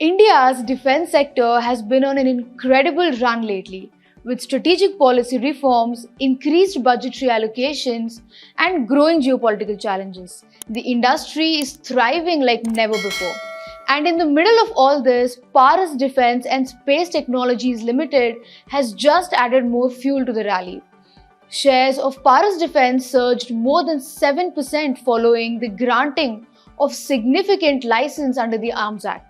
India's defense sector has been on an incredible run lately, with strategic policy reforms, increased budgetary allocations, and growing geopolitical challenges. The industry is thriving like never before. And in the middle of all this, Paras Defense and Space Technologies Limited has just added more fuel to the rally. Shares of Paras Defense surged more than 7% following the granting of significant license under the Arms Act.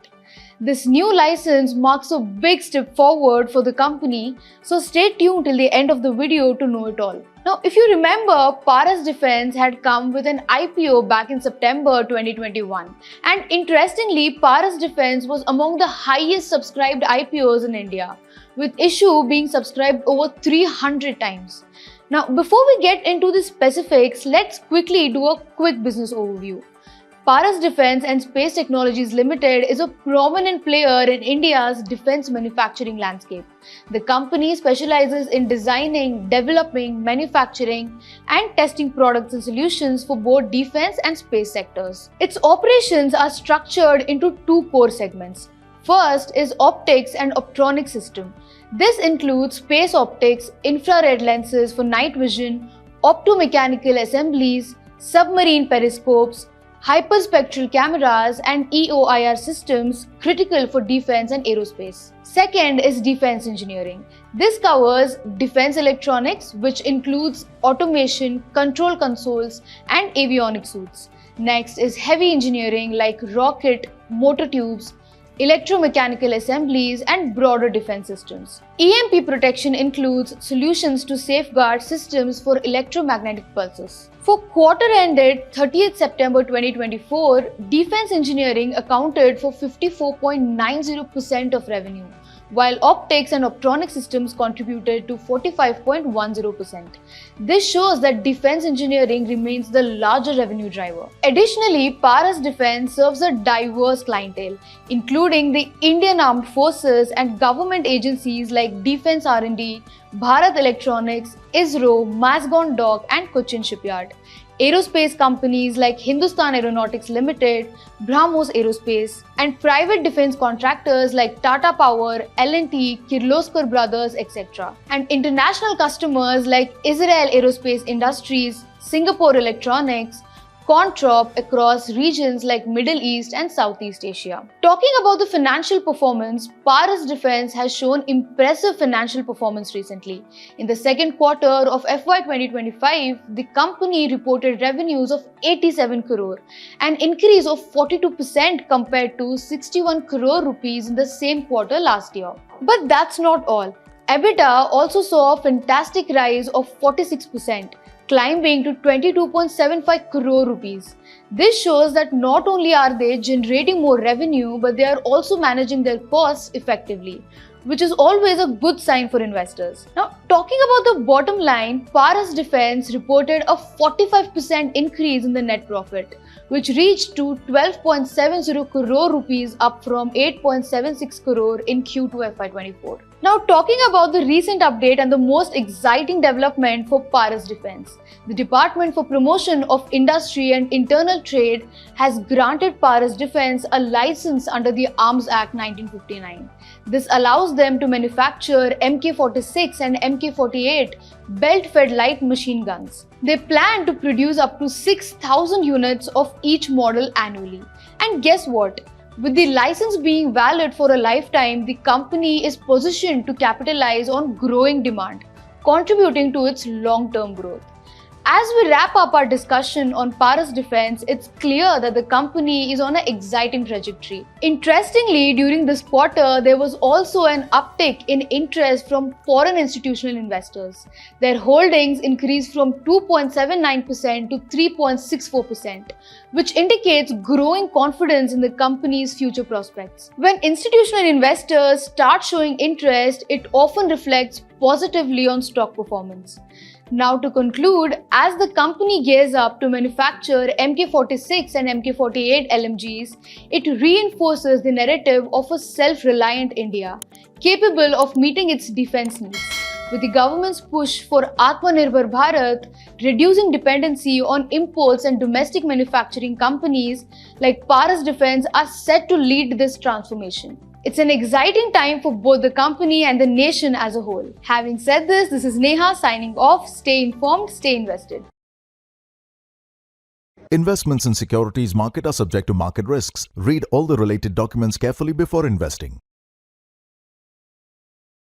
This new license marks a big step forward for the company, so stay tuned till the end of the video to know it all. Now, if you remember, Paras Defense had come with an IPO back in September 2021. And interestingly, Paras Defense was among the highest subscribed IPOs in India, with issue being subscribed over 300 times. Now, before we get into the specifics, let's quickly do a quick business overview. Paras Defense and Space Technologies Limited is a prominent player in India's defense manufacturing landscape. The company specializes in designing, developing, manufacturing, and testing products and solutions for both defense and space sectors. Its operations are structured into two core segments. First is optics and optronic system. This includes space optics, infrared lenses for night vision, optomechanical assemblies, submarine periscopes, hyperspectral cameras, and EOIR systems critical for defense and aerospace. Second is defense engineering. This covers defense electronics, which includes automation, control consoles, and avionics suites. Next is heavy engineering like rocket, motor tubes, electromechanical assemblies, and broader defense systems. EMP protection includes solutions to safeguard systems for electromagnetic pulses. For quarter ended 30th September 2024, defense engineering accounted for 54.90% of revenue, while optics and optronic systems contributed to 45.10%. This shows that defense engineering remains the larger revenue driver. Additionally, Paras Defense serves a diverse clientele, including the Indian Armed Forces and government agencies like Defense R&D, Bharat Electronics, ISRO, Mazagon Dock, and Cochin Shipyard. Aerospace companies like Hindustan Aeronautics Limited, BrahMos Aerospace, and private defense contractors like Tata Power, L&T, Kirloskar Brothers, etc. And international customers like Israel Aerospace Industries, Singapore Electronics, Controp across regions like Middle East and Southeast Asia. Talking about the financial performance, Paras Defense has shown impressive financial performance recently. In the second quarter of FY 2025, the company reported revenues of 87 crore, an increase of 42% compared to 61 crore rupees in the same quarter last year. But that's not all. EBITDA also saw a fantastic rise of 46%. Climbing to 22.75 crore rupees. This shows that not only are they generating more revenue, but they are also managing their costs effectively, which is always a good sign for investors. Now, talking about the bottom line, Paras Defense reported a 45% increase in the net profit, which reached to 12.70 crore rupees, up from 8.76 crore in Q2 FY24. Now, talking about the recent update and the most exciting development for Paras Defense, the Department for Promotion of Industry and Internal Trade has granted Paras Defense a license under the Arms Act 1959. This allows them to manufacture Mk-46 and Mk-48 belt-fed light machine guns. They plan to produce up to 6,000 units of each model annually. And guess what? With the license being valid for a lifetime, the company is positioned to capitalize on growing demand, contributing to its long-term growth. As we wrap up our discussion on Paras Defense, it's clear that the company is on an exciting trajectory. Interestingly, during this quarter, there was also an uptick in interest from foreign institutional investors. Their holdings increased from 2.79% to 3.64%, which indicates growing confidence in the company's future prospects. When institutional investors start showing interest, it often reflects positively on stock performance. Now, to conclude, as the company gears up to manufacture Mk-46 and Mk-48 LMGs, it reinforces the narrative of a self-reliant India, capable of meeting its defense needs. With the government's push for Atmanirbhar Bharat, reducing dependency on imports and domestic manufacturing companies like Paras Defense are set to lead this transformation. It's an exciting time for both the company and the nation as a whole. Having said this is Neha signing off. Stay informed, stay invested. Investments in securities market are subject to market risks. Read all the related documents carefully before investing.